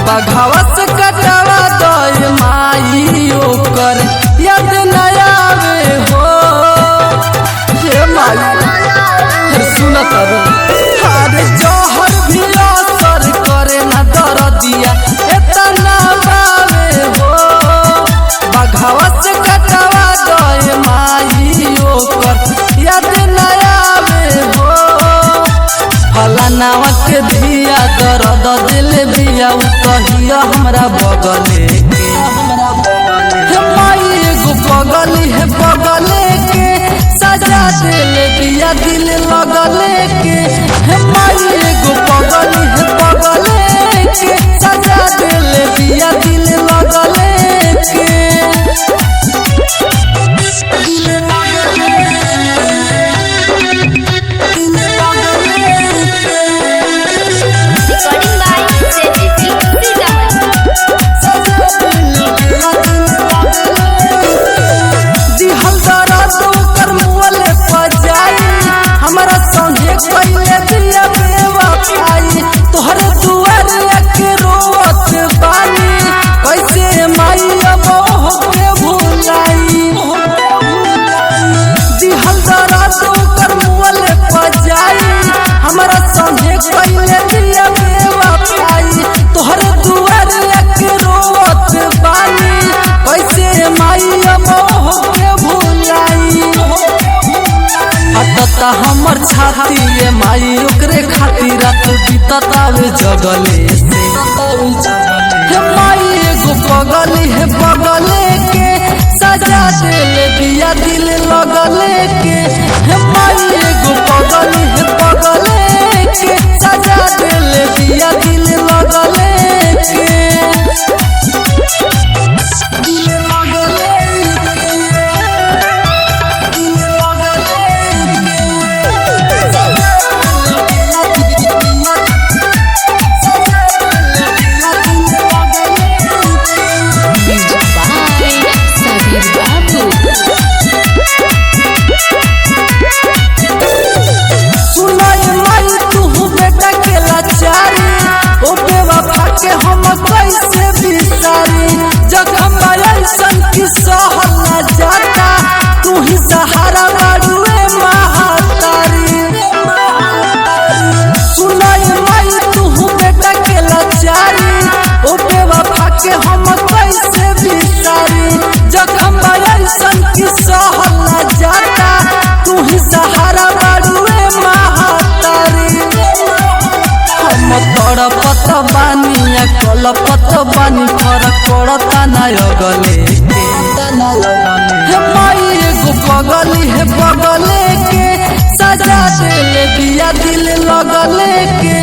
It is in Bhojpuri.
बघावा से कटावा दो माई ओकर याद न आवे हो। हे माई सुनत अरे जहर भी असर करे ना दरदिया एतना बावे हो। बघावा से कटावा दो माई ओकर याद न आवे हो। फलानावा के धिया दर्द दिल बिया कहिया हमरा बगले के। हे माई एगो बगली है बगले के सजा दिल बिया दिल लगले के। हे माई एगो बगली है बगले के सजा दिल बिया दिल लगले के। हमारा संगे पहले दिया बेवफाई तोहरे दुआरे के रोवत बानी कैसे माई अब होके भुलाई। दिहल दर्द कर मुअले पजाई हमारा संगे पहले दिया बेवफाई तोहरे दुआरे के रोवत बानी कैसे माई अब होके भुलाई। हटता हमर छाती ये माई ओकरे खातिर रात बीततावे जगले से। हे माई एगो बगली है बगले के सजा दिल बिया दिल लगले के। हे माई एगो बगली है बगले के सजा दिल बिया दिल लगले के। के हम कैसे बिसारी जखम ऐसन की सहल न जाता तू ही सहारा बाड़ुए महातारी। सुनाई माई तू बेटा के लाचारी ओ बेवफा के हम कैसे बिसारी जखम ऐसन की सहल न जाता तू ही सहारा बाड़ुए महातारी। हम तड़पत बानी कलपत बानी फरक पड़ता ना अगले के। हे माई एगो बगली है बगले के सजा दिल बिया दिल लगले के।